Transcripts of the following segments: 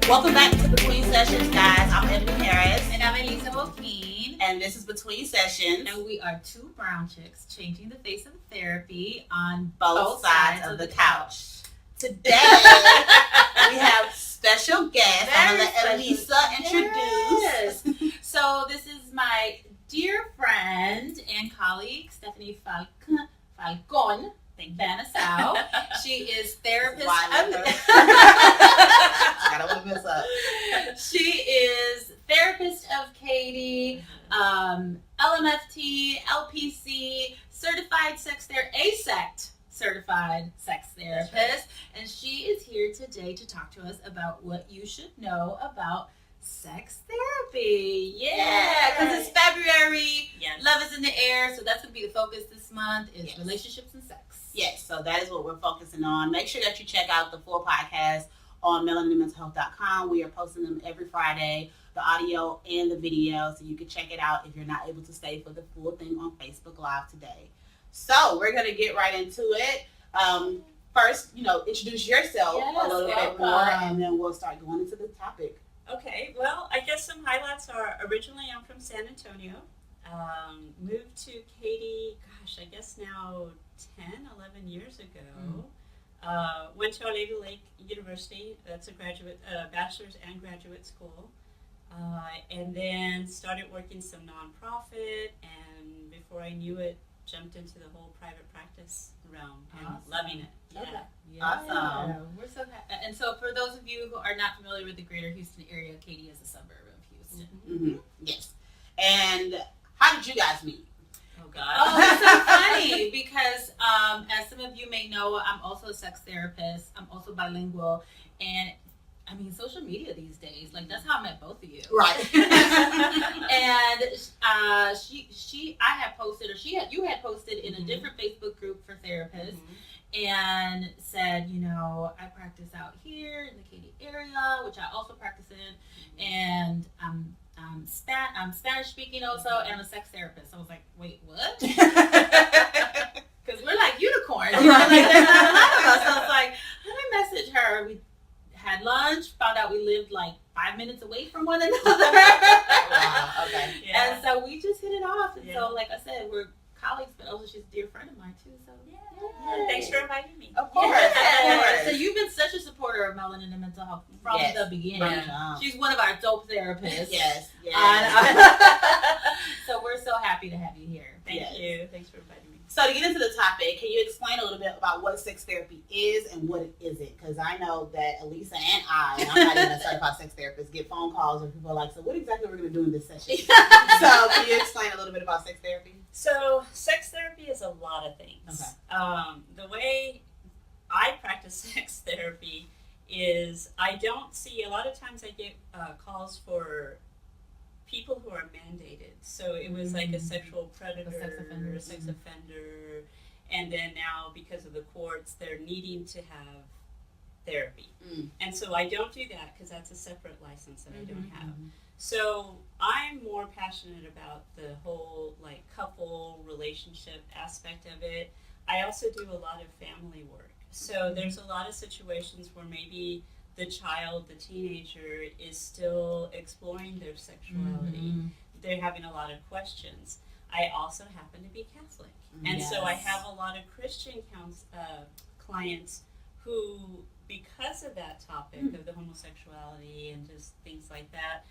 Welcome back to Between Sessions, guys. I'm Eboni Harris. And I'm Eliza Joaquin. And this is Between Sessions. And we are two brown chicks changing the face of therapy on both sides of the couch. Today, we have special guests. I'm going to let Eliza introduce. Yes. So this is my dear friend and colleague, Stephanie Falcón Banasau. She is therapist. I don't want to mess up. She is therapist of Katy, LMFT, LPC, certified sex therapist, ASECT certified sex therapist, right. And she is here today to talk to us about what you should know about sex therapy. Yeah, because it's February. Yes. Love is in the air, so that's going to be the focus this month is relationships and sex. Yes, so that is what we're focusing on. Make sure that you check out the full podcast on melaninmentalhealth.com. We are posting them every Friday, the audio and the video, so you can check it out if you're not able to stay for the full thing on Facebook Live today. So we're going to get right into it. First, introduce yourself a little bit more, and then we'll start going into the topic. Okay, well, I guess some highlights are originally I'm from San Antonio. Moved to Katy, I guess now 10, 11 years ago. Went to Oneida Lake University. That's a bachelor's and graduate school. And then started working some nonprofit, and before I knew it, jumped into the whole private practice realm and loving it. Yeah. Okay. Yeah. Awesome. We're so happy. And so for those of you who are not familiar with the greater Houston area, Katy is a suburb of Houston. Mm-hmm. Yes. And how did you guys meet? Oh, God. Oh, it's so funny because as some of you may know, I'm also a sex therapist. I'm also bilingual. And I mean, social media these days, like that's how I met both of you. Right. And you had posted in a different Facebook group for therapists and said, I practice out here in the Katy area, which I also practice in, and I'm Spanish speaking also, and I'm a sex therapist. I was like, wait, what? Because we're like unicorns, like there's not a lot of us. So I was like, let me message her. We had lunch, found out we lived like 5 minutes away from one another. Wow, okay. Yeah. And so we just hit it off. And so, like I said, we're colleagues, but also she's a dear friend of mine too. So thanks for inviting me. Of course. Yeah. So you've been such a supporter of Melanin and mental health from the beginning. She's one of our dope therapists. Yes. So we're so happy to have you here. Thank you. Thanks for inviting me. So to get into the topic, can you explain a little bit about what sex therapy is and what it isn't? Because I know that Eliza and I'm not even a certified sex therapist, get phone calls where people are like, so what exactly we're going to do in this session? So can you explain a little bit about sex therapy? So sex therapy is a lot of things. Okay. The way I practice sex therapy is I don't see, a lot of times I get calls for people who are mandated. So it was like a sexual predator, a sex offender, and then now because of the courts, they're needing to have therapy. And so I don't do that because that's a separate license that I don't have. So I'm more passionate about the whole like couple relationship aspect of it. I also do a lot of family work. So there's a lot of situations where maybe the child, the teenager, is still exploring their sexuality. They're having a lot of questions. I also happen to be Catholic. And so I have a lot of Christian clients who, because of that topic of the homosexuality and just things like that,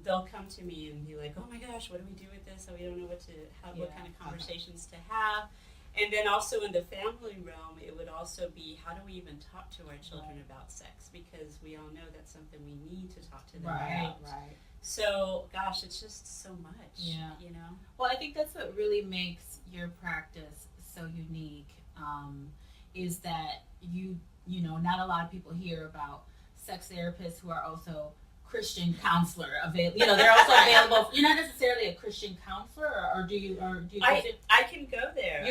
they'll come to me and be like, oh my gosh, what do we do with this? So we don't know what kind of conversations to have. And then also in the family realm, it would also be, how do we even talk to our children about sex? Because we all know that's something we need to talk to them about. Right. So, gosh, it's just so much, Well, I think that's what really makes your practice so unique, is that not a lot of people hear about sex therapists who are also Christian counselor available. They're also available. You're not necessarily a Christian counselor, or do you? I can go there.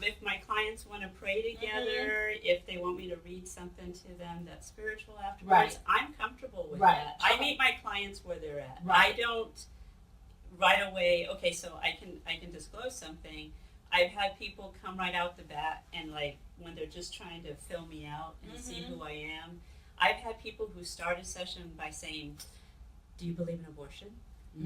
If my clients want to pray together, if they want me to read something to them that's spiritual afterwards, I'm comfortable with that. I meet my clients where they're at. I don't right away. Okay, so I can disclose something. I've had people come right out the bat and like when they're just trying to fill me out and see who I am. I've had people who start a session by saying, "Do you believe in abortion?"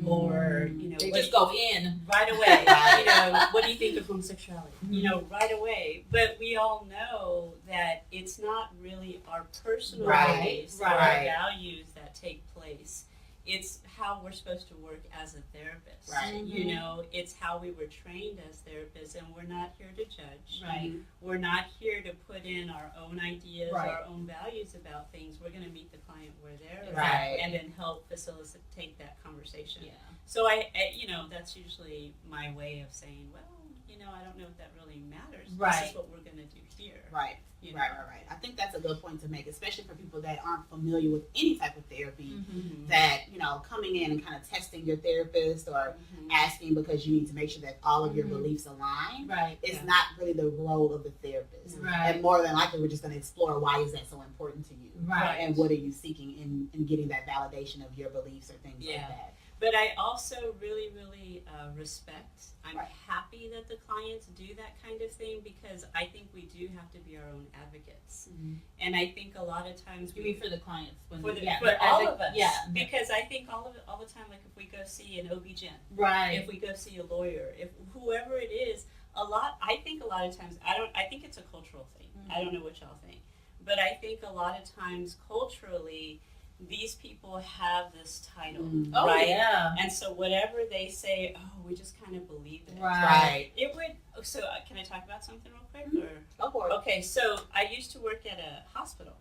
Or, you know, they just go in right away. You know, what do you think of homosexuality? You know, right away. But we all know that it's not really our personal beliefs or our values that take place. It's how we're supposed to work as a therapist. Right. You know, it's how we were trained as therapists, and we're not here to judge. Right. We're not here to put in our own ideas, Right. our own values about things. We're going to meet the client where they're at Right. and then help facilitate that conversation. Yeah. So I, you know, that's usually my way of saying, well, you know, I don't know if that really matters. Right. This is what we're going to do here. Right. You know? Right. I think that's a good point to make, especially for people that aren't familiar with any type of therapy. Mm-hmm. That, you know, coming in and kind of testing your therapist or asking because you need to make sure that all of your beliefs align. Right. It's not really the role of the therapist. Right. And more than likely, we're just going to explore why is that so important to you. Right. And what are you seeking in getting that validation of your beliefs or things like that. But I also really, really respect. I'm Right. happy that the clients do that kind of thing because I think we do have to be our own advocates. Mm-hmm. And I think a lot of times You mean for the clients? When for the all of us. Yeah. Because I think all the time, like if we go see an OB-GYN, Right. if we go see a lawyer, if whoever it is, I think a lot of times, I think it's a cultural thing. I don't know what y'all think. But I think a lot of times culturally, these people have this title, Oh, right? yeah. And so whatever they say, we just kind of believe it. Right. It would, so can I talk about something real quick? Or? Go for it. Okay, so I used to work at a hospital,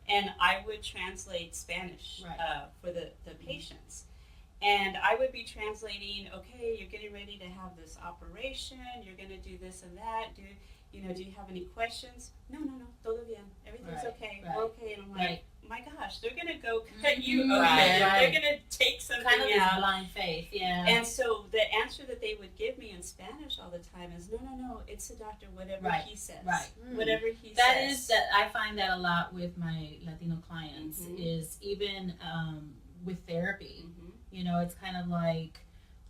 and I would translate Spanish for the patients. And I would be translating, okay, you're getting ready to have this operation, you're going to do this and that, do you have any questions? No, todo bien, everything's okay, we're okay. And I'm like, my gosh, they're going to go cut you open, they're going to take something kind of out. this blind faith, yeah. And so the answer that they would give me in Spanish all the time is, no, it's the doctor, whatever he says. Right. Whatever he says. That is, I find that a lot with my Latino clients is even with therapy. You know, it's kind of like,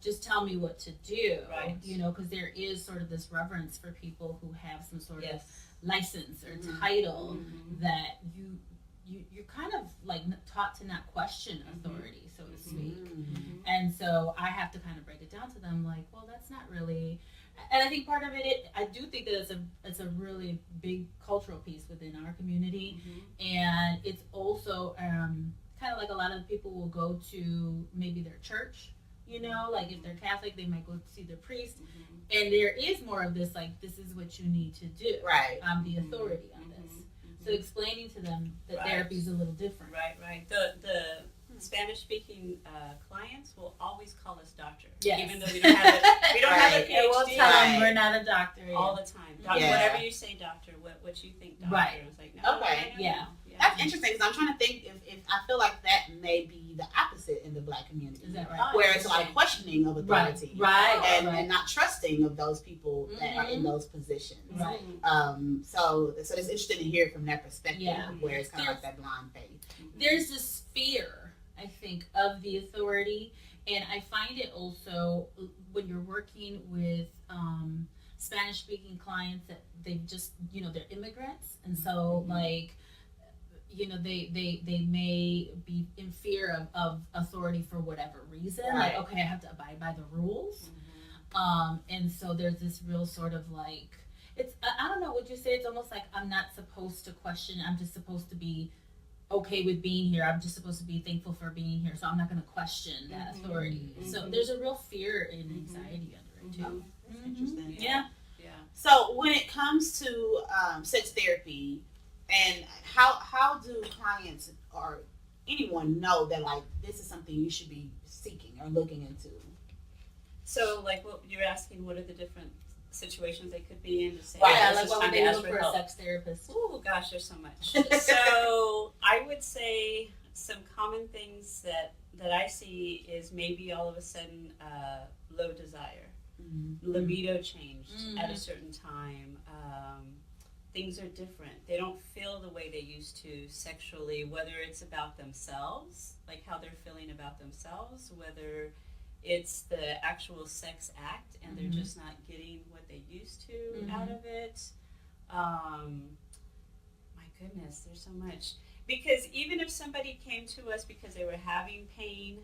just tell me what to do, you know, because there is sort of this reverence for people who have some sort of license or title that you're kind of like taught to not question authority, so to speak. And so I have to kind of break it down to them, like, well, that's not really. And I think part of it, I do think that it's a really big cultural piece within our community, and it's also kind of like a lot of people will go to maybe their church, you know, like if they're Catholic, they might go see their priest, and there is more of this, like, this is what you need to do. Right. I'm the authority on this. So explaining to them that therapy is a little different. Right. The Spanish-speaking clients will always call us doctor, even though we don't have a PhD. And we'll tell them we're not a doctor. All the time. Whatever you say, doctor, what you think, doctor. Right. I was like, no, Okay. no. That's interesting because I'm trying to think if I feel like that may be the opposite in the Black community. Is that right? Where it's a lot of questioning of authority. Right. And not trusting of those people that are in those positions. Right. So it's interesting to hear from that perspective where it's kind of like that blind faith. There's this fear, I think, of the authority, and I find it also when you're working with Spanish-speaking clients that they've just, you know, they're immigrants, and so like, you know, they may be in fear of authority for whatever reason. Like, okay, I have to abide by the rules. And so there's this real sort of like, it's, I don't know, would you say it's almost like I'm not supposed to question, I'm just supposed to be okay with being here. I'm just supposed to be thankful for being here. So I'm not going to question that authority. So there's a real fear and anxiety under it too. That's interesting. Yeah. So when it comes to sex therapy, and how do clients or anyone know that, like, this is something you should be seeking or looking into? So, like, what you're asking, what are the different situations they could be in to say, like what would time to they ask look for for a help? sex therapist? Oh gosh, there's so much. So I would say some common things that I see is maybe all of a sudden low desire, libido changed at a certain time. Things are different. They don't feel the way they used to sexually, whether it's about themselves, like how they're feeling about themselves, whether it's the actual sex act and they're just not getting what they used to out of it. My goodness, there's so much. because even if somebody came to us because they were having pain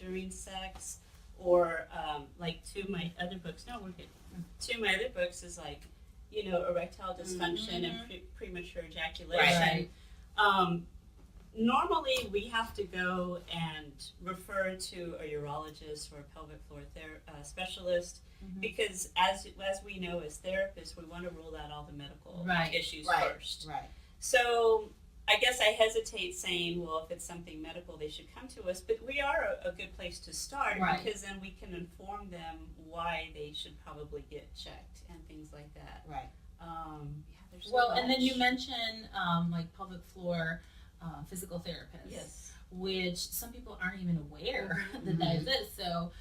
during sex, or like two of my other books, two of my other books is like, erectile dysfunction and premature ejaculation. Right. Normally, we have to go and refer to a urologist or a pelvic floor specialist, because as we know as therapists, we want to rule out all the medical issues first. Right. So I guess I hesitate saying, well, if it's something medical, they should come to us. But we are a good place to start, because then we can inform them why they should probably get checked and things like that. Right. And then you mentioned like pelvic floor physical therapists, yes, which some people aren't even aware that exists. So,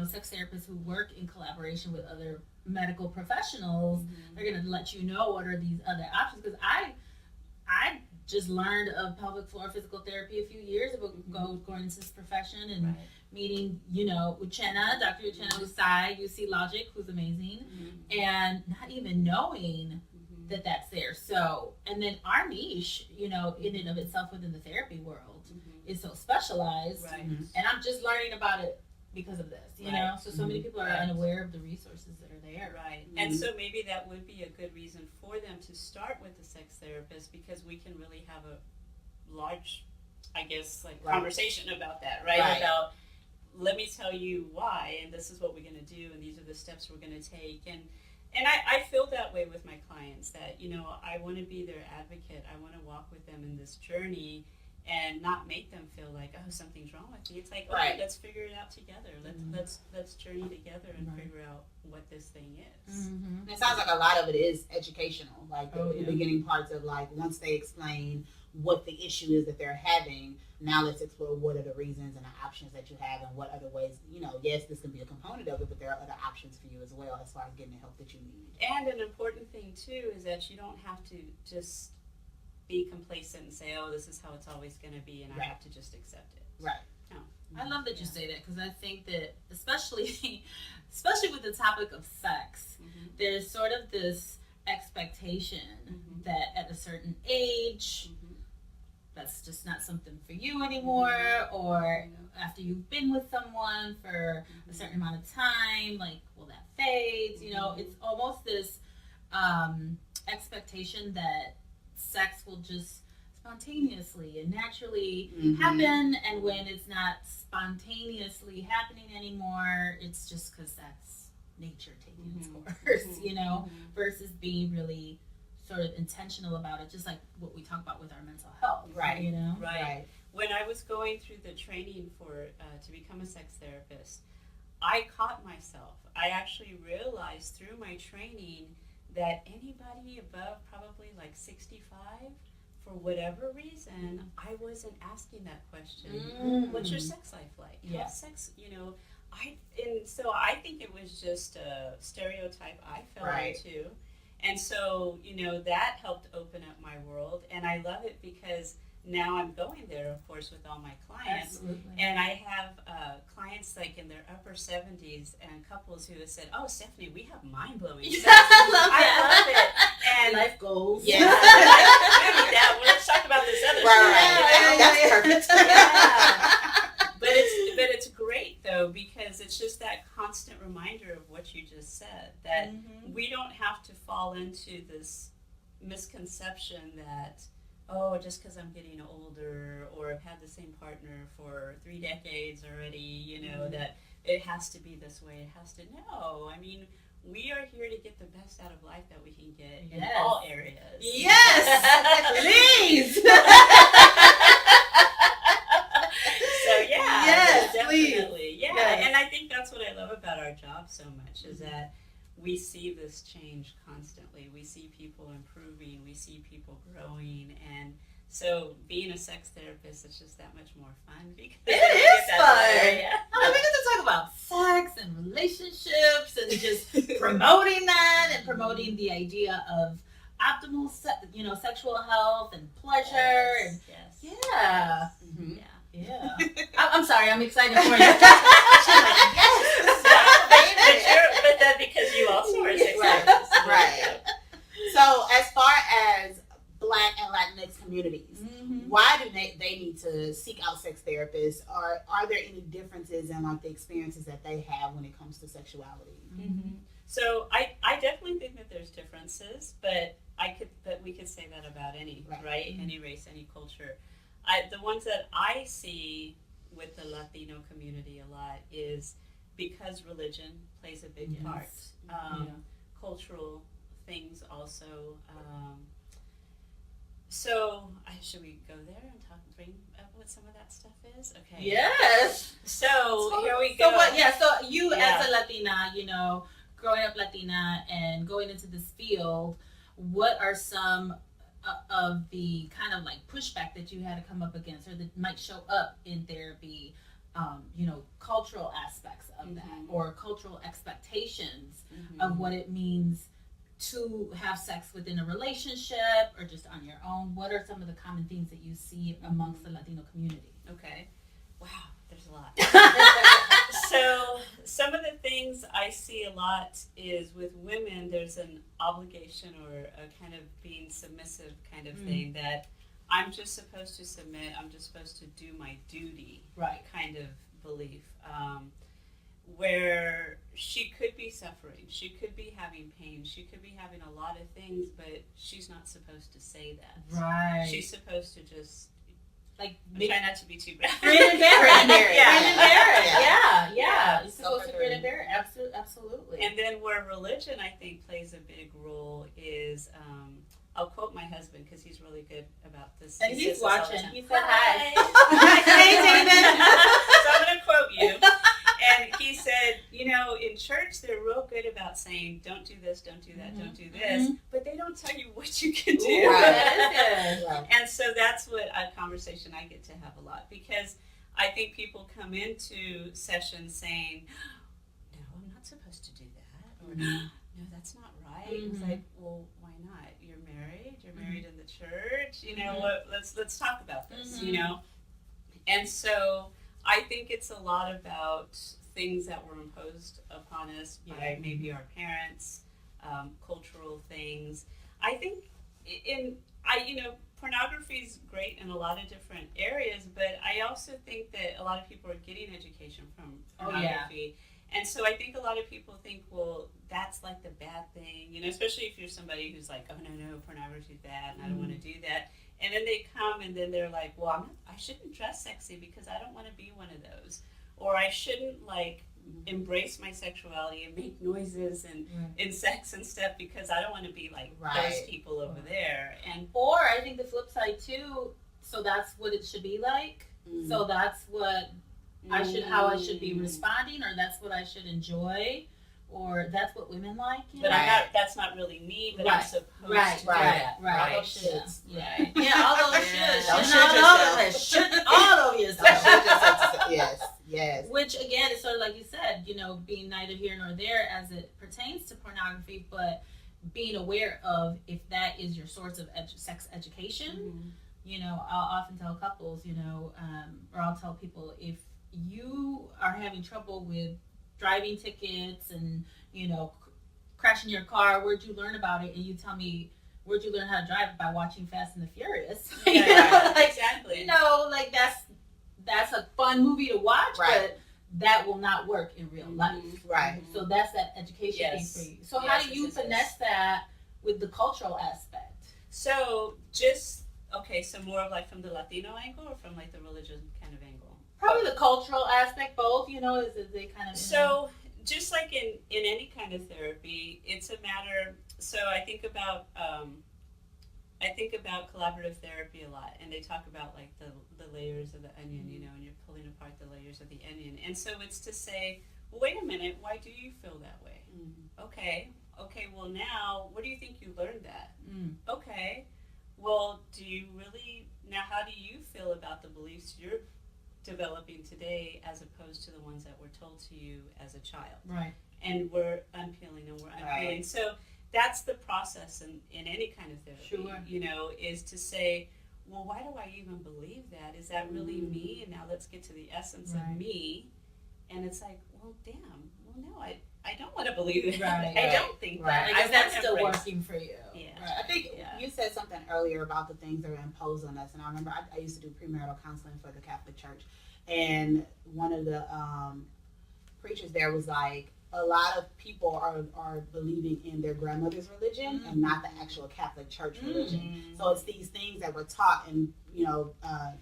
sex therapists who work in collaboration with other medical professionals, they're going to let you know what are these other options. Because I just learned of pelvic floor physical therapy a few years ago, going into this profession and meeting, Uchenna, Dr. Uchenna Usai, UC Logic, who's amazing, and not even knowing that that's there. So, and then our niche, in and of itself within the therapy world is so specialized, and I'm just learning about it because of this, you know? So many people are unaware of the resources that are there. Right. And so maybe that would be a good reason for them to start with a sex therapist, because we can really have a large, conversation about that, right? About, let me tell you why, and this is what we're going to do, and these are the steps we're going to take. And I feel that way with my clients, that, I want to be their advocate. I want to walk with them in this journey and not make them feel like, oh, something's wrong with me. It's like, okay, let's figure it out together. Let's journey together and figure out what this thing is. And it sounds like a lot of it is educational, like the beginning parts of, like, once they explain what the issue is that they're having, now let's explore what are the reasons and the options that you have, and what other ways, yes, this can be a component of it, but there are other options for you as well as far as getting the help that you need. And an important thing too is that you don't have to just be complacent and say, oh, this is how it's always going to be, and I have to just accept it. Right. No. I love that you say that, because I think that especially with the topic of sex, there's sort of this expectation that at a certain age, that's just not something for you anymore, or after you've been with someone for a certain amount of time, like, well, that fades, it's almost this expectation that sex will just spontaneously and naturally happen, and when it's not spontaneously happening anymore, it's just because that's nature taking its course, versus being really sort of intentional about it, just like what we talk about with our mental health, right? Right. When I was going through the training to become a sex therapist, I caught myself. I actually realized through my training that anybody above probably like 65, for whatever reason, I wasn't asking that question. What's your sex life like? How's sex, so I think it was just a stereotype I fell into. And so, that helped open up my world, and I love it because now I'm going there, of course, with all my clients. Absolutely. And I have clients like in their upper 70s and couples who have said, oh, Stephanie, we have mind-blowing sex. I love it. And life goals. Yeah. Well, let's talk about this other stuff. That's perfect. But it's great, though, because it's just that constant reminder of what you just said, that we don't have to fall into this misconception that, oh, just because I'm getting older or I've had the same partner for 3 decades already, that it has to be this way. It has to. No, I mean, we are here to get the best out of life that we can get in all areas. Yes, please. So yes, definitely, please. And I think that's what I love about our job so much, is that we see this change constantly. We see people improving. We see people growing, and so being a sex therapist is just that much more fun, because it is fun. Yeah. We get to talk about sex and relationships and just promoting that and promoting the idea of optimal, sexual health and pleasure. Yes. Yeah. I'm sorry, I'm excited for you. She's like, yes. But that's because you also are a sex therapist. Right. So as far as Black and Latinx communities, to seek out sex therapists, are there any differences in like the experiences that they have when it comes to sexuality? Mm-hmm. So I definitely think that there's differences, but we could say that about any right? Mm-hmm. Any race, any culture. The ones that I see with the Latino community a lot is because religion plays a big part. Cultural things also. So should we go there and bring up what some of that stuff is? Okay. Yes. So here we go. So you as a Latina, growing up Latina and going into this field, what are some of the kind of like pushback that you had to come up against, or that might show up in therapy? Cultural aspects of that, or cultural expectations of what it means to have sex within a relationship or just on your own. What are some of the common themes that you see amongst the Latino community? Okay. Wow, there's a lot. So some of the things I see a lot is with women, there's an obligation or a kind of being submissive kind of thing, that I'm just supposed to submit, I'm just supposed to do my duty, right? Kind of belief, where she could be suffering, she could be having pain, she could be having a lot of things, but she's not supposed to say that. Right. She's supposed to just like try not to be too bad. Grin and bear it. Yeah. Yeah. You're supposed to grin and bear it. Absolutely. And then where religion, I think, plays a big role is, I'll quote my husband because he's really good about this. And he's watching. He said hi. Hey, David. So I'm going to quote you. And he said, in church, they're real good about saying, don't do this, don't do that, don't do this. But they don't tell you what you can do. Ooh, that is good. And so that's what a conversation I get to have a lot. Because I think people come into sessions saying, no, I'm not supposed to do that. Or, no, that's not right. It's like, well, why not? You're married in the church. Let's talk about this, And so I think it's a lot about things that were imposed upon us by maybe our parents, cultural things. I think pornography is great in a lot of different areas, but I also think that a lot of people are getting education from pornography. And so I think a lot of people think, well, that's like the bad thing, especially if you're somebody who's like, oh, no, pornography is bad, and I don't want to do that. And then they come and then they're like, well, I shouldn't dress sexy because I don't want to be one of those. Or I shouldn't embrace my sexuality and make noises and in sex and stuff because I don't want to be like those people over there. Or I think the flip side too, so that's what it should be like. So that's what how I should be responding, or that's what I should enjoy, or that's what women like. But that's not really me, but I'm supposed to. Right. All those shoulds. Yeah, all those shoulds. All over yourself. Yes. Which again is sort of like you said, being neither here nor there as it pertains to pornography, but being aware of if that is your source of sex education. I'll often tell couples, or I'll tell people, if you are having trouble with driving tickets and crashing your car, where'd you learn about it? And you tell me, where'd you learn how to drive? By watching Fast and the Furious. Exactly. That's a fun movie to watch, but that will not work in real life. Right. So that's that education piece for you. So how do you finesse that with the cultural aspect? So so more of like from the Latino angle or from like the religion kind of angle? Probably the cultural aspect, both, is they kind of... So just like in any kind of therapy, it's a matter, so I think about collaborative therapy a lot, and they talk about like the layers of the onion, and you're pulling apart the layers of the onion. And so it's to say, well, wait a minute, why do you feel that way? Okay, well now, where do you think you learned that? Okay, well, how do you feel about the beliefs you're developing today as opposed to the ones that were told to you as a child? Right. And we're unpeeling. Right. So that's the process in any kind of therapy, is to say, well, why do I even believe that? Is that really me? And now let's get to the essence of me. And it's like, well, no, I don't want to believe it. Right. I don't think that. Like, is that still working for you? Yeah. Right. I think You said something earlier about the things that are imposed on us, and I remember I used to do premarital counseling for the Catholic Church, and one of the preachers there was like, a lot of people are believing in their grandmother's religion and not the actual Catholic Church religion. So it's these things that were taught and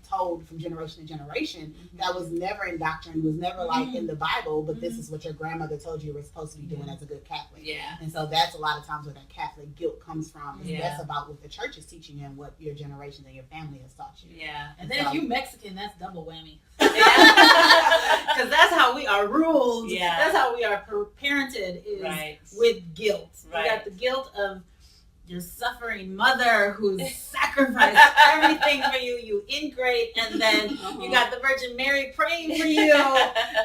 told from generation to generation that was never in doctrine, was never like in the Bible, but this is what your grandmother told you were supposed to be doing as a good Catholic. Yeah. And so that's a lot of times where that Catholic guilt comes from. Is Yeah. that's about what the church is teaching you and what your generation and your family has taught you. Yeah. And then if you Mexican, that's double whammy. Yeah. Because that's how we are ruled. Yeah. That's how we are parented, is Right. with guilt. Right. You got the guilt of your suffering mother who's sacrificed everything for you, you ingrate, and then you got the Virgin Mary praying for you,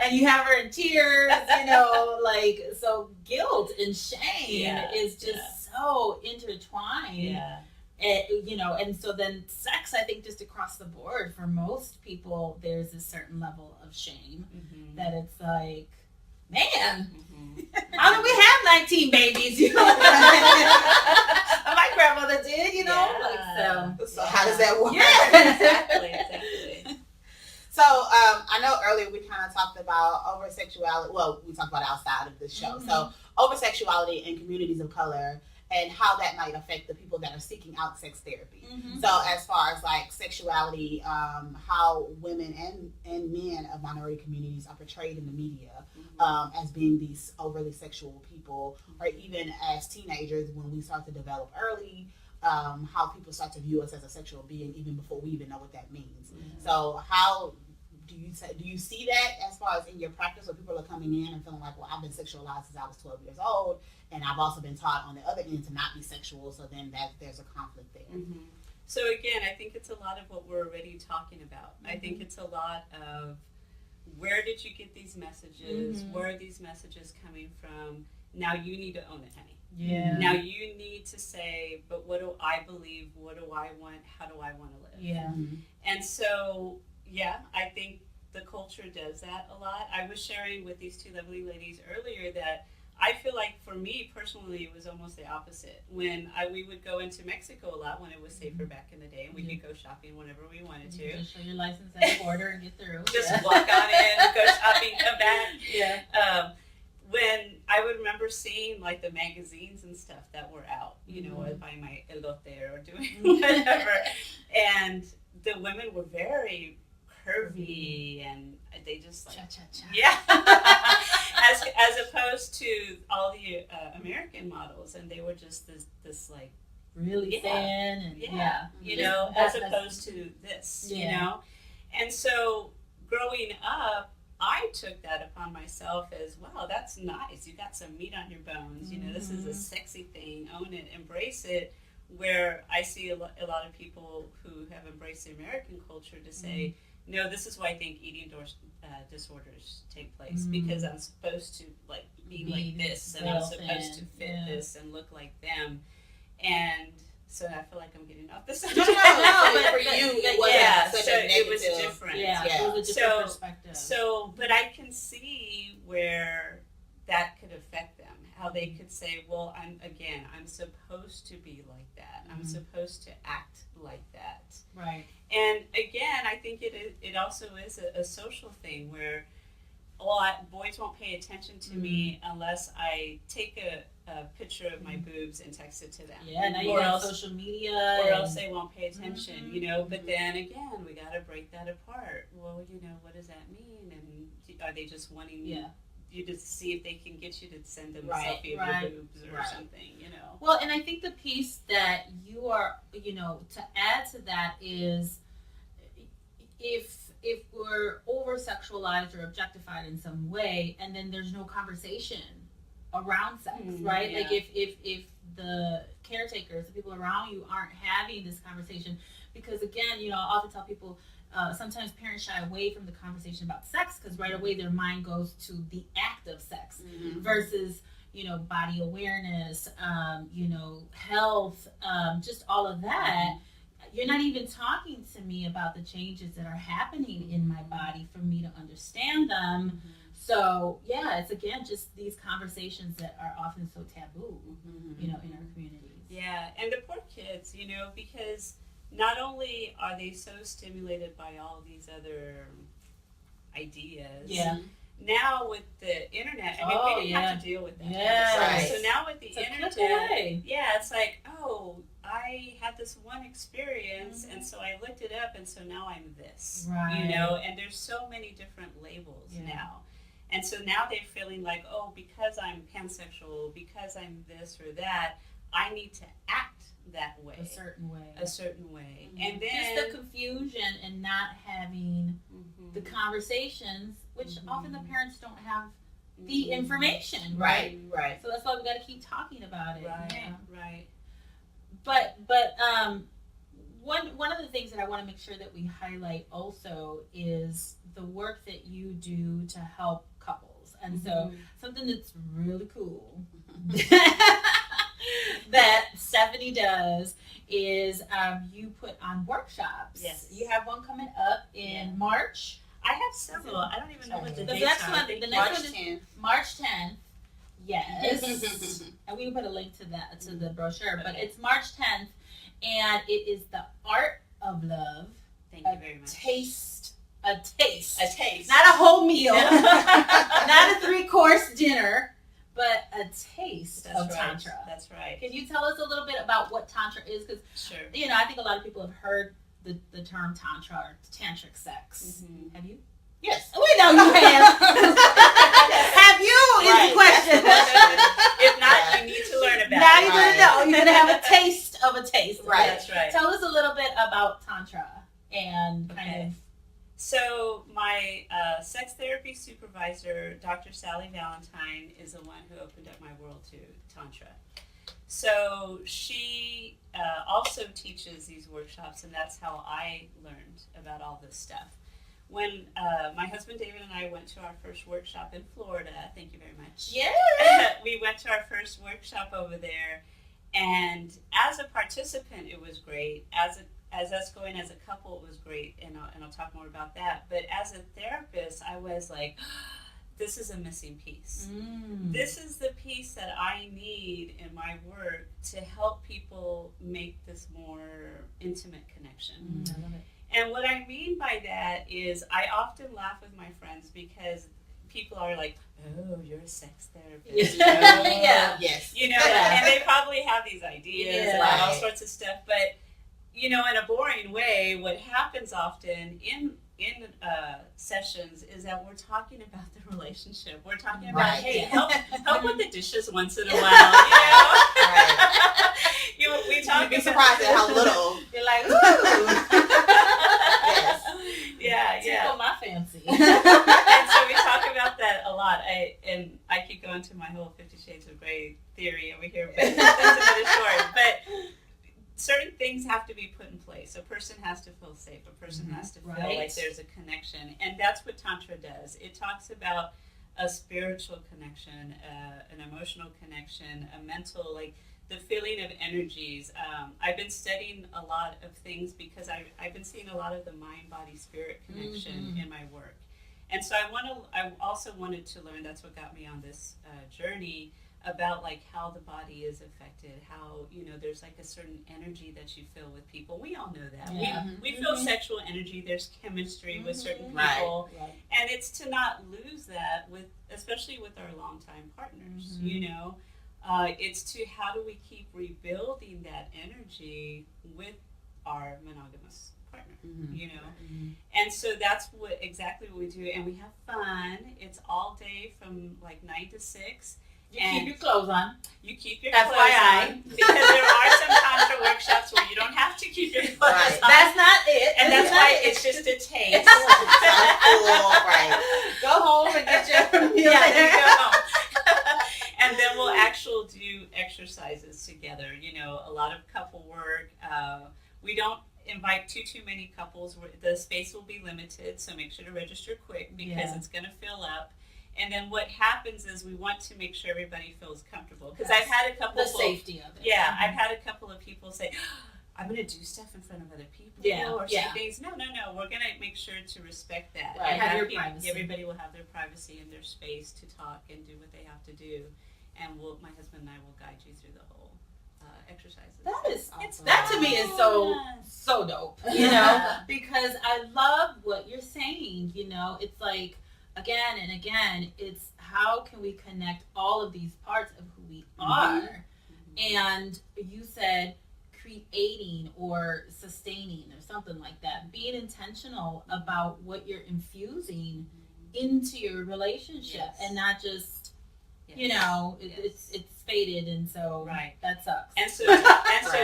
and you have her in tears, so guilt and shame is just so intertwined. Yeah. And so then sex, I think, just across the board for most people, there's a certain level of shame that it's like, man, how do we have 19 babies? My grandmother did, So how does that work? Yeah, Exactly. So I know earlier we kind of talked about oversexuality. Well, we talked about outside of this show. So oversexuality in communities of color and how that might affect the people that are seeking out sex therapy. So as far as like sexuality, how women and men of minority communities are portrayed in the media as being these overly sexual people, or even as teenagers when we start to develop early, how people start to view us as a sexual being even before we even know what that means. So how do you see that as far as in your practice, where people are coming in and feeling like, well, I've been sexualized since I was 12 years old, and I've also been taught on the other end to not be sexual, so then there's a conflict there. So again, I think it's a lot of what we're already talking about. I think it's a lot of, where did you get these messages? Where are these messages coming from? Now you need to own it, honey. Yeah. Now you need to say, but what do I believe? What do I want? How do I want to live? Yeah. And so, I think the culture does that a lot. I was sharing with these two lovely ladies earlier that I feel like for me personally, it was almost the opposite. When we would go into Mexico a lot when it was safer back in the day, and we could go shopping whenever we wanted to. Just show your license at the border and get through. Just walk on in, go shopping, come back. Yeah. When I would remember seeing like the magazines and stuff that were out, buying my elote or doing whatever, and the women were very curvy and they just like as opposed to all the American models, and they were just this like really thin and as opposed to this, and so growing up, I took that upon myself as, wow, that's nice. You got some meat on your bones. This is a sexy thing. Own it, embrace it. Where I see a lot of people who have embraced the American culture to say, no, this is why I think eating disorders take place, because I'm supposed to like be like this, and I'm supposed to fit this and look like them, and so I feel like I'm getting off the subject. No, but for you, it wasn't such a negative. It was different. It was a different perspective. So, but I can see where that could affect them. How they could say, well, I'm supposed to be like that. I'm supposed to act like that. Right. And again, I think it also is a social thing where, boys won't pay attention to me unless I take a picture of my boobs and text it to them. Yeah, now you got social media. Or else they won't pay attention, But then again, we got to break that apart. Well, what does that mean? And are they just wanting you to see if they can get you to send them a selfie of your boobs or something, Well, and I think the piece that you are, to add to that is if we're over-sexualized or objectified in some way, and then there's no conversation around sex, right? Like if the caretakers, the people around you aren't having this conversation, because again, I often tell people, sometimes parents shy away from the conversation about sex because right away their mind goes to the act of sex versus, body awareness, health, just all of that. You're not even talking to me about the changes that are happening in my body for me to understand them. So it's again just these conversations that are often so taboo, in our communities. Yeah, and the poor kids, you know, because not only are they so stimulated by all these other ideas. Yeah. Now with the internet, I mean, we didn't have to deal with that. Yes. Right. So now with the It's a click internet, away. yeah, it's like, oh, I had this one experience, and so I looked it up, and so now I'm this. Right. You know, and there's so many different labels now. And so now they're feeling like, oh, because I'm pansexual, because I'm this or that, I need to act that way. A certain way. Mm-hmm. And then just the confusion and not having the conversations, which often the parents don't have the information, right? Right. So that's why we got to keep talking about it. Right. Yeah. Right. But one of the things that I want to make sure that we highlight also is the work that you do to help couples. And so something that's really cool that Stephanie does is you put on workshops. Yes. You have one coming up in March. I have several. I don't even know what the The dates next are. one, the next March one is 10th. March 10th. Yes. And we can put a link to that, to the brochure. But it's March 10th, and it is the art of love. Thank you very much. A taste. A taste. Not a whole meal. Not a 3-course dinner, but a taste of Tantra. That's right. Can you tell us a little bit about what Tantra is? Because, Sure. you know, I think a lot of people have heard the term Tantra or tantric sex. Have you? Yes. We know you have. Have you is the question. If not, you need to learn about Now it. you're going to know. You're going to have a taste of a taste. Right. That's right. Tell us a little bit about Tantra and kind of. So my sex therapy supervisor, Dr. Sally Valentine, is the one who opened up my world to Tantra. So she also teaches these workshops, and that's how I learned about all this stuff. When my husband David and I went to our first workshop in Florida, thank you very much. Yeah. We went to our first workshop over there, and as a participant, it was great. As us going as a couple, it was great, and I'll talk more about that. But as a therapist, I was like, this is a missing piece. This is the piece that I need in my work to help people make this more intimate connection. I love it. And what I mean by that is I often laugh with my friends because people are like, oh, you're a sex therapist. Yeah. Yes. You know, and they probably have these ideas and all sorts of stuff. But, you know, in a boring way, what happens often in sessions is that we're talking about the relationship. We're talking about, hey, help with the dishes once in a while, you know? We talk. You'd be surprised at how little. You're like, ooh. Yes. Yeah. Tickle my fancy. And so we talk about that a lot. I could go into my whole 50 Shades of Grey theory over here, but that's another story. But certain things have to be put in place. A person has to feel safe. A person has to feel like there's a connection. And that's what Tantra does. It talks about a spiritual connection, an emotional connection, a mental, like the feeling of energies. I've been studying a lot of things because I've been seeing a lot of the mind-body-spirit connection in my work. And so I also wanted to learn, that's what got me on this journey, about like how the body is affected, how, you know, there's like a certain energy that you feel with people. We all know that. Yeah. We feel sexual energy, there's chemistry with certain people. Right. And it's to not lose that with, especially with our longtime partners, you know. It's to how do we keep rebuilding that energy with our monogamous partner, you know. And so that's exactly what we do, and we have fun. It's all day from like 9 to 6. You keep your clothes on. You keep your clothes FYI. on, because there are some Tantra workshops where you don't have to keep your clothes on. That's not it. And that's why it's just a taste. Right. Go home and get your meal. Yeah, go home. And then we'll actually do exercises together. You know, a lot of couple work. We don't invite too many couples. The space will be limited, so make sure to register quick because it's going to fill up. And then what happens is we want to make sure everybody feels comfortable. Because I've had a couple the safety of it. Yeah, I've had a couple of people say, I'm going to do stuff in front of other people or say things. No. We're going to make sure to respect that. Right. And Have your privacy. Everybody will have their privacy and their space to talk and do what they have to do. And my husband and I will guide you through the whole exercises. That is awesome. that to me is so dope, because I love what you're saying. It's like, again and again, it's how can we connect all of these parts of who we are. And you said creating or sustaining or something like that, being intentional about what you're infusing into your relationship, and not just it's faded, and so that sucks. And so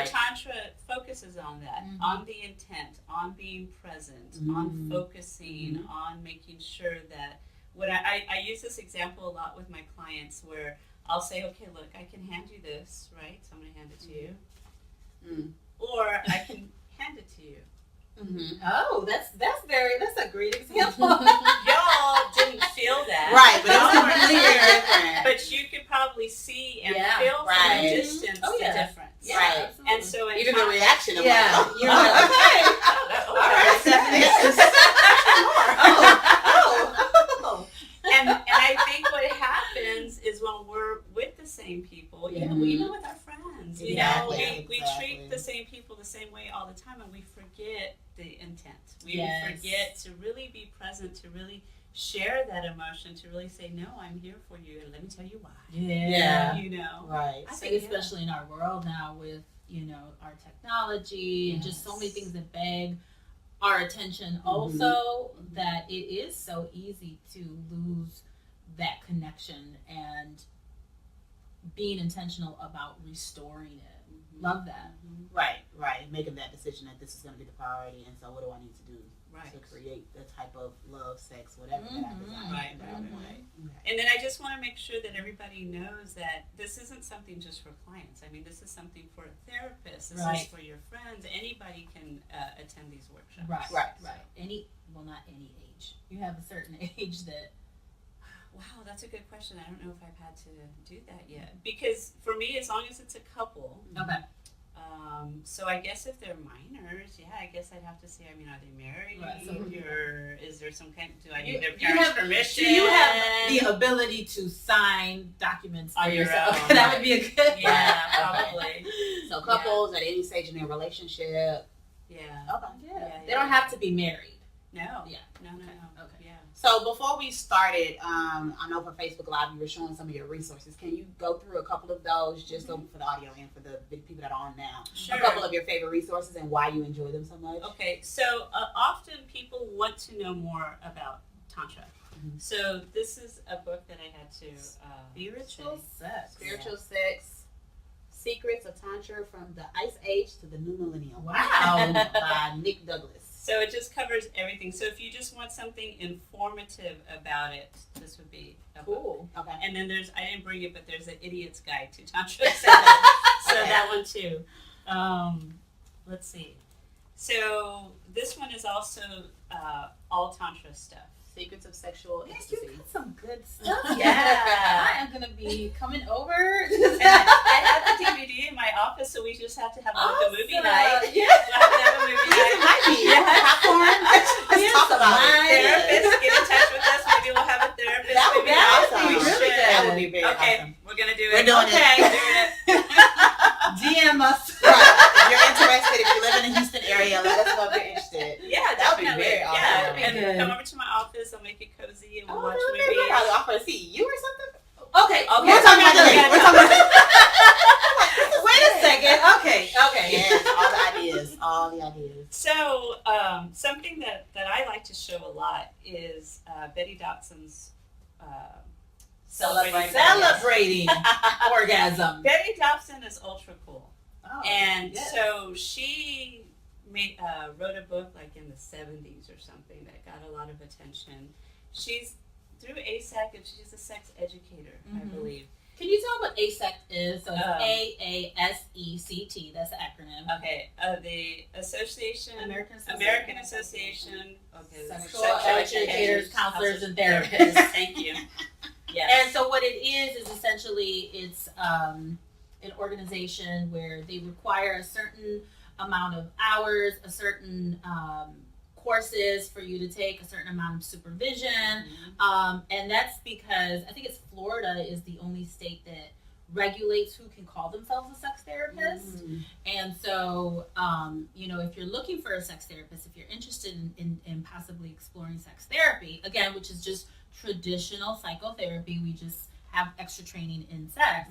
Tantra focuses on that, on the intent, on being present, on focusing, on making sure that when I use this example a lot with my clients, where I'll say, okay, look, I can hand you this, right? So I'm going to hand it to you, or I can hand it to you. Oh, that's a great example. Y'all didn't feel that, right? But it's completely different. But you could probably see and feel from a distance the difference. Yeah, right. Absolutely. And so even the reaction of you're like, okay, all right, And I think what happens is when we're with the same people, we know with our friends, we treat the same people the same way all the time, and we forget the intent. We forget to really be present, to really share that emotion, to really say, no, I'm here for you, and let me tell you why. Right. I think especially in our world now with, our technology and just so many things that beg our attention also, that it is so easy to lose that connection, and being intentional about restoring it. Love that. Right. Making that decision that this is going to be the priority, and so what do I need to do to create the type of love, sex, whatever that I desire. Right. And then I just want to make sure that everybody knows that this isn't something just for clients. I mean, this is something for a therapist. This is for your friends. Anybody can attend these workshops. Right. Not any age. You have a certain age that. Wow, that's a good question. I don't know if I've had to do that yet. Because for me, as long as it's a couple. Okay. So I guess if they're minors, I guess I'd have to say, I mean, are they married? Right. Or is there some kind, do I need their parents' permission? Do you have the ability to sign documents on your yourself? own? That would be a good probably. So couples at any stage in their relationship. Yeah. Okay. They don't have to be married. No. Yeah. No. Okay. Yeah. So before we started, I know for Facebook Live you were showing some of your resources. Can you go through a couple of those, just so for the audio and for the big people that are on now? Sure. A couple of your favorite resources and why you enjoy them so much. Okay, so often people want to know more about Tantra. So this is a book that I had to Spiritual Sex, Secrets of Tantra from the Ice Age to the New Millennium. Wow. By Nick Douglas. So it just covers everything. So if you just want something informative about it, this would be a book. Okay. And then I didn't bring it, but there's an Idiot's Guide to Tantra. So that one too. Let's see. So this one is also all Tantra stuff. Secrets of Sexual Yes, Ecstasy. you got some good stuff. Yeah. I am going to be coming over. And I have the DVD in my office, so we just have to have a movie night. Yeah. We'll have to have a movie night. Popcorn. Let's talk about it. Therapist, get in touch with us. Maybe we'll have a therapist. That would be movie night. awesome. We should. That would be very awesome. We're going to do it. We're doing it. We're doing it. DM us. Right. If you're interested, if you live in the Houston area, let us know if you're interested. Yeah, That would be definitely. very awesome. Yeah, That would be and good. come over to my office. I'll make it cozy and we'll watch I'll movies. offer to see you or something. Okay. We're talking about that. We're talking about Wait a second. Okay. Yes, all the ideas. So, something that I like to show a lot is Betty Dobson's Celebrating orgasm. Betty Dobson is ultra cool. Oh, And yes. so she wrote a book like in the 70s or something that got a lot of attention. She's through ASEC, and she's a sex educator, I believe. Can you tell what ASECT is? So it's AASECT. That's the acronym. Okay, the Association, American Association, Sexual Educators, Counselors, and Therapists. Thank you. Yes. And so what it is essentially it's an organization where they require a certain amount of hours, a certain courses for you to take, a certain amount of supervision, and that's because I think it's Florida is the only state that regulates who can call themselves a sex therapist. And so, if you're looking for a sex therapist, if you're interested in possibly exploring sex therapy, again, which is just traditional psychotherapy, we just have extra training in sex.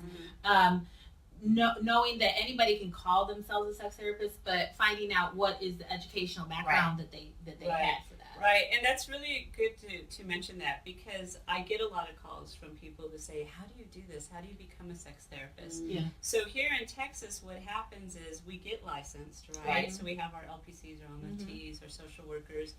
Knowing that anybody can call themselves a sex therapist, but finding out what is the educational background that they had for that. Right, and that's really good to mention that, because I get a lot of calls from people who say, how do you do this? How do you become a sex therapist? Yeah. So here in Texas, what happens is we get licensed, right? So we have our LPCs or MOTs or social workers.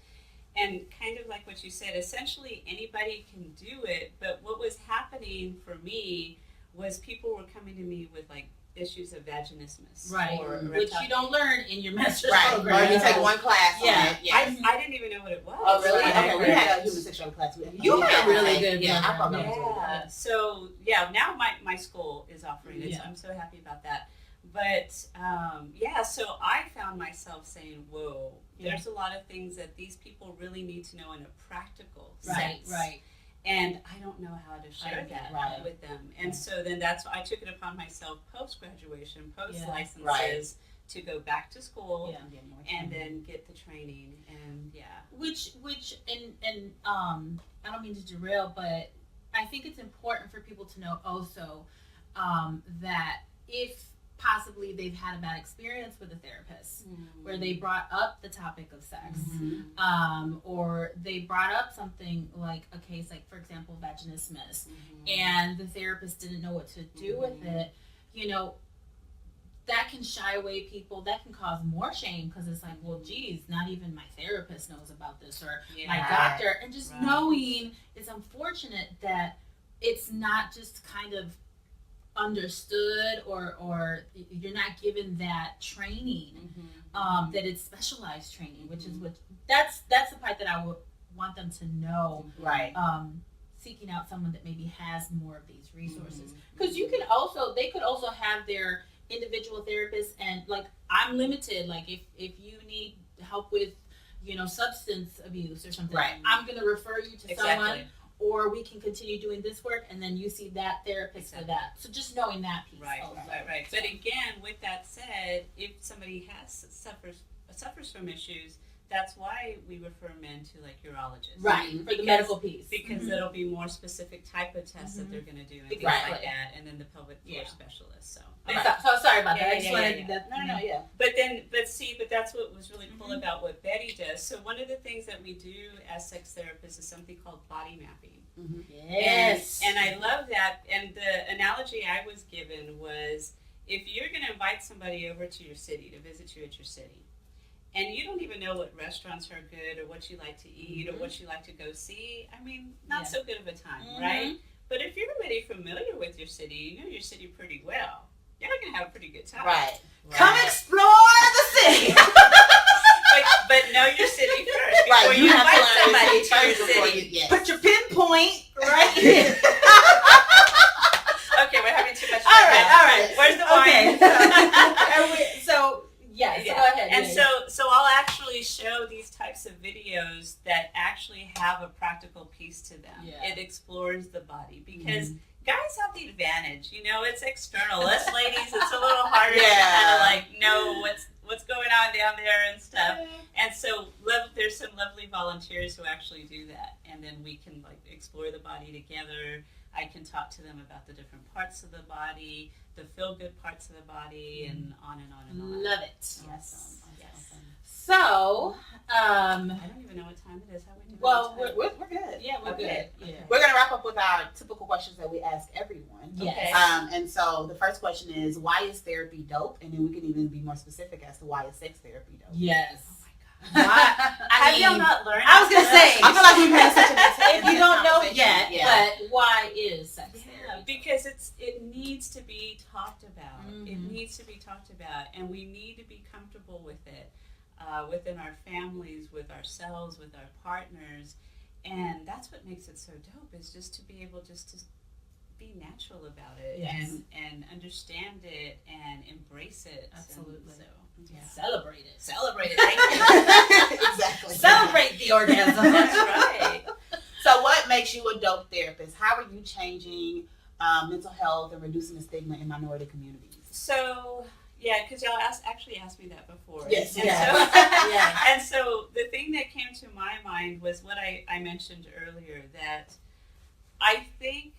And kind of like what you said, essentially anybody can do it, but what was happening for me was people were coming to me with like issues of vaginismus. Right, Or which you don't learn in your master's Right, program. or you take one class on it. Yes. I didn't even know what it was. Oh, really? Right. Okay, we had a human sexuality class. You had a really good Yeah, I program. probably Yeah. So now my school is offering it, so I'm so happy about that. But so I found myself saying, whoa, there's a lot of things that these people really need to know in a practical sense. Right. And I don't know how to share that with them. And so then that's why I took it upon myself post-graduation, post-licenses, to go back to school and then get the training. And Which and I don't mean to derail, but I think it's important for people to know also that if possibly they've had a bad experience with a therapist where they brought up the topic of sex, or they brought up something like a case like, for example, vaginismus, and the therapist didn't know what to do with it, that can shy away people. That can cause more shame, because it's like, well, geez, not even my therapist knows about this, or my doctor. And just knowing, it's unfortunate that it's not just kind of understood, or you're not given that training, that it's specialized training, which is what that's the part that I would want them to know. Right. Seeking out someone that maybe has more of these resources, because they could also have their individual therapists, and like, I'm limited, like if you need help with substance abuse or something, I'm going to refer you to someone, or we can continue doing this work, and then you see that therapist for that. So just knowing that piece. Right. But again, with that said, if somebody suffers from issues, that's why we refer men to like urologists. Right, for the medical piece. Because it'll be more specific type of tests that they're going to do and things like that, and then the pelvic floor specialist. So sorry about that. I just wanted to that. No, But that's what was really cool about what Betty does. So one of the things that we do as sex therapists is something called body mapping. Yes. And I love that. And the analogy I was given was, if you're going to invite somebody over to your city to visit you at your city, and you don't even know what restaurants are good, or what you like to eat, or what you like to go see, I mean, not so good of a time, right? But if you're already familiar with your city, you know your city pretty well, you're going to have a pretty good time. Right. Come explore the city. but know your city first. Right. You have to learn somebody to your city. Put your pinpoint right here. Okay, we're having too much fun. All right. Where's the wine? Okay. So go ahead. And so I'll actually show these types of videos that actually have a practical piece to them. It explores the body, because guys have the advantage, it's external. Us ladies, it's a little harder to kind of like know what's going on down there and stuff. And so there's some lovely volunteers who actually do that, and then we can like explore the body together. I can talk to them about the different parts of the body, the feel-good parts of the body, and on and on and on. Love it. Yes. So, I don't even know what time it is. How are we doing? Well, we're good. Yeah, we're good. Yeah. We're going to wrap up with our typical questions that we ask everyone. Yes. And so the first question is, why is therapy dope? And then we can even be more specific as to why is sex therapy dope? Yes. Have y'all not learned? I was gonna say, I feel like we've had such an if you don't know yet, but why is sex therapy? Because it needs to be talked about. It needs to be talked about, and we need to be comfortable with it, within our families, with ourselves, with our partners, and that's what makes it so dope. Is just to be able just to be natural about it, and understand it and embrace it. Absolutely. Yeah. Celebrate it. Thank you. Exactly. Celebrate the orgasm. That's right. So what makes you a dope therapist? How are you changing mental health and reducing the stigma in minority communities? So, yeah, because y'all actually asked me that before. Yes. And Yeah. So, Yeah. And so the thing that came to my mind was what I mentioned earlier, that I think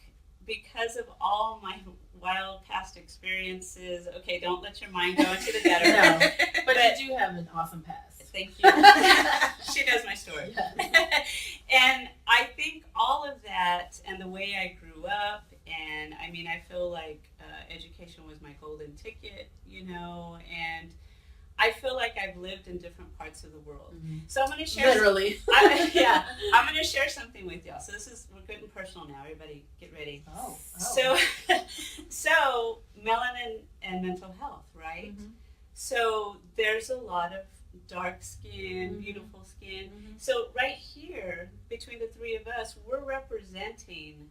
because of all my wild past experiences, okay, don't let your mind go into the gutter. No, but you do have an awesome past. Thank you. She knows my story. Yes. And I think all of that and the way I grew up, and I mean, I feel like education was my golden ticket, you know, and I feel like I've lived in different parts of the world. Mm-hmm. So I'm going to share. Literally. I'm going to share something with y'all. So we're getting personal now. Everybody get ready. Oh. So melanin and mental health, right? Mm-hmm. So there's a lot of dark skin, Mm-hmm. beautiful skin. Mm-hmm. So right here, between the three of us, we're representing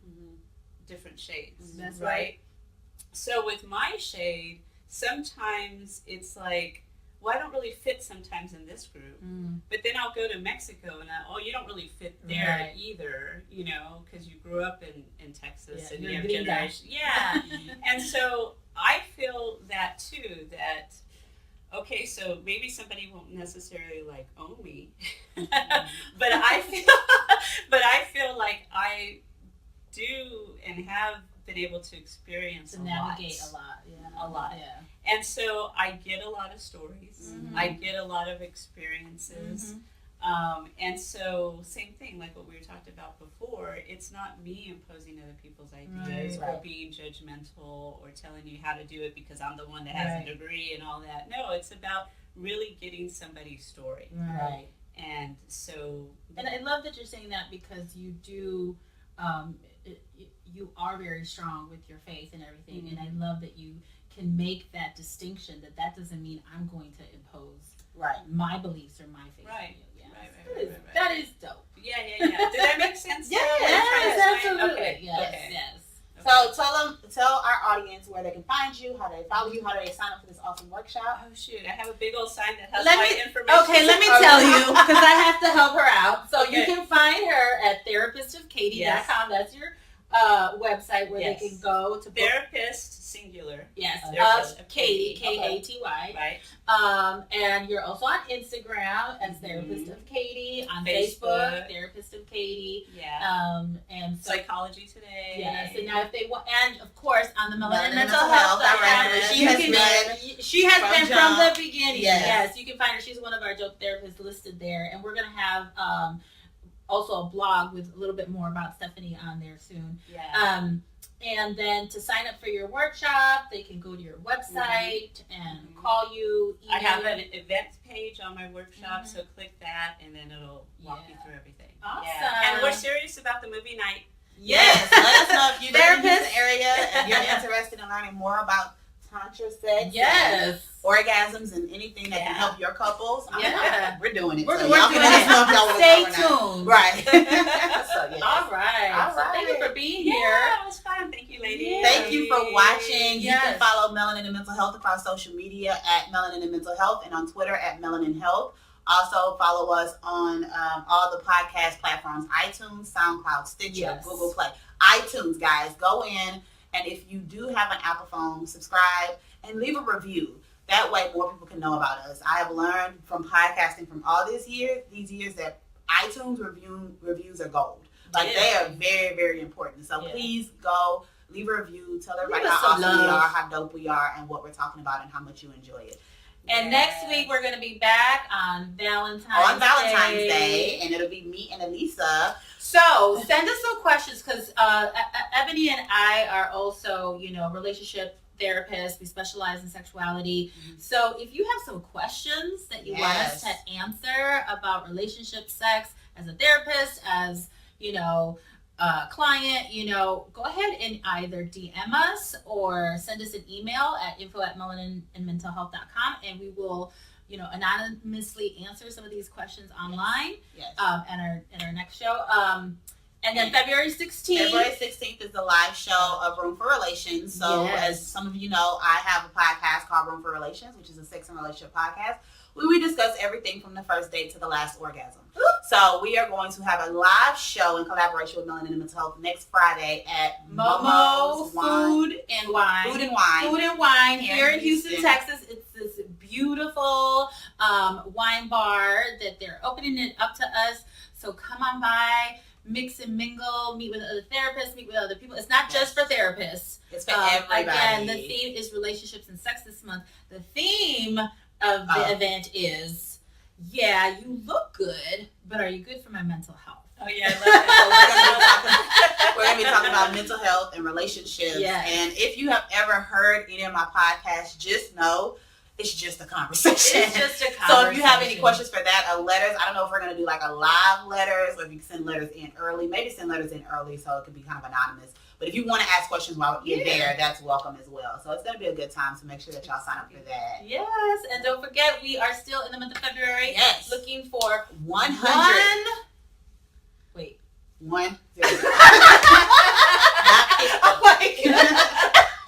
different shades. That's right. So with my shade, sometimes it's like, well, I don't really fit sometimes in this group. But then I'll go to Mexico and you don't really fit there Right. either, you know, because you grew up in Texas and you're you have gringa. generation. Yeah. And so I feel that too, that, okay, so maybe somebody won't necessarily like own me, but I feel like I do and have been able to experience To navigate a lot. Yeah. A lot. Yeah. And so I get a lot of stories. Mhm. I get a lot of experiences. And so same thing, like what we were talked about before, it's not me imposing other people's ideas Right. or being judgmental or telling you how to do it because I'm the one that has Right. a degree and all that. No, it's about really getting somebody's story. Right. And so... And I love that you're saying that because you do, you are very strong with your faith and everything. Mm-hmm. And I love that you can make that distinction that doesn't mean I'm going to impose my beliefs or my faith Right. on you. Yeah. Right. That is dope. Yeah. Did that make sense? Yes, absolutely. Okay. Yes, Okay. yes. So tell our audience where they can find you, how they follow you, how do they sign up for this awesome workshop. Oh shoot! I have a big old sign that has Let my me- information. Okay, let me tell you, because I have to help her out. So you Okay. can find her at therapistofkaty.com. That's your website where Yes. they can go to book. Therapist singular. Yes, Therapist of Katy, Okay. Katy. Right. And you're also on Instagram as Mhm. Therapist of Katy, on Facebook. Facebook, Therapist of Katy. Yeah. And so Psychology Today. yes, and now if they want, and of course on the Melanin Melanin Mental Mental Health Health directory, directory. she has been from the jump. beginning. Yes. Yes, you can find her. She's one of our dope therapists listed there, and we're gonna have also a blog with a little bit more about Stephanie on there soon. Yeah. And then to sign up for your workshop, they can go to your website and Mhm. call you. I have email an events page on my workshop, Mhm. so click that, and then it'll walk you Yeah. through everything. Awesome. Yeah. And we're serious about the movie night. Yes, let us know if you live in Therapist. this area and you're interested in learning more about Tantra sex, Yes. orgasms, and anything that can Yeah. help your couples. Yeah. We're doing it. We're so doing y'all can let us know if y'all want to Stay come or not. tuned. Right. So, yes. All right. All So thank you right. for being Yeah, here. it was fun. Thank you, ladies. Thank you for watching. You Yes. can follow Melanin and Mental Health across social media at Melanin and Mental Health and on Twitter at Melanin Health. Also follow us on all the podcast platforms, iTunes, SoundCloud, Stitcher, Yes. Google Play. iTunes, guys, go in, and if you do have an Apple phone, subscribe and leave a review. That way more people can know about us. I have learned from podcasting from all these years that iTunes reviews are gold. Like they are very, very important. So please go leave a review, tell everybody Leave us how some awesome we love. are, how dope we are, and what we're talking about and how much you enjoy it. And next week we're gonna be back on Valentine's Day, and it'll be me and Elisa. So send us some questions because Ebony and I are also, relationship therapists. We specialize in sexuality. Mhm. So if you have some questions that you want us Yes. to answer about relationship sex as a therapist, as client, go ahead and either DM us or send us an email at info@melaninandmentalhealth.com, and we will, anonymously answer some of these questions online Yes. at our next show. And then February 16th. February 16th is the live show of Room for Relations. So as some of you know, I have a podcast called Room for Relations, which is a sex and relationship podcast. We discuss everything from the first date to the last orgasm. So we are going to have a live show in collaboration with Melanin and Mental Health next Friday at Momo's Food and Wine here in Houston, Texas. It's this beautiful wine bar that they're opening it up to us. So come on by, mix and mingle, meet with other therapists, meet with other people. It's not just for therapists. It's for everybody. Again, the theme is relationships and sex this month. The theme of the event is, you look good, but are you good for my mental health? Oh yeah, I love that. We're going to be talking about mental health and relationships. Yes. And if you have ever heard any of my podcasts, just know it's just a conversation. It's just a conversation. So if you have any questions for that, letters, I don't know if we're going to do like a live letters or if you can send letters in early. Maybe send letters in early so it could be kind of anonymous. But if you want to ask questions while you're there, that's welcome as well. So it's going to be a good time, so make sure that y'all sign up for that. Yes, and don't forget, we are still in the month of February. Yes. Looking for 100. Wait. 1. Oh my God.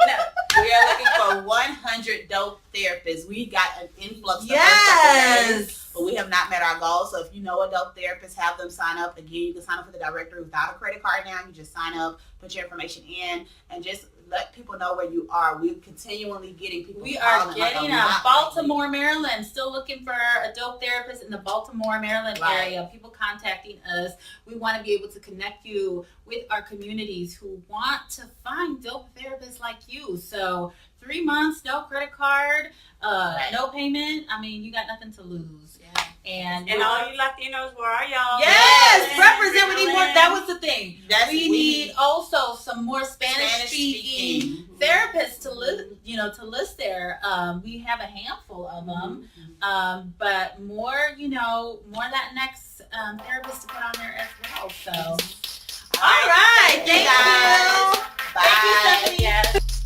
No, we are looking for 100 dope therapists. We got an influx of Yes. but we have not met our goal. So if you know a dope therapist, have them sign up. Again, you can sign up for the directory without a credit card now. You just sign up, put your information in, and just let people know where you are. We're continually getting people. We are calling getting like Baltimore, Maryland. Still looking for a dope therapist in the Baltimore, Maryland area. People contacting us. We want to be able to connect you with our communities who want to find dope therapists like you. So 3 months, no credit card, no payment. I mean, you got nothing to lose. Yeah. And all you Latinos, where are y'all? Yes, represent. We need more. That was the thing. We need also some more Spanish speaking therapists to list there. We have a handful of them, but more Latinx therapists to put on there as well. So, all right, thank you. Bye. Thank you, Stephanie.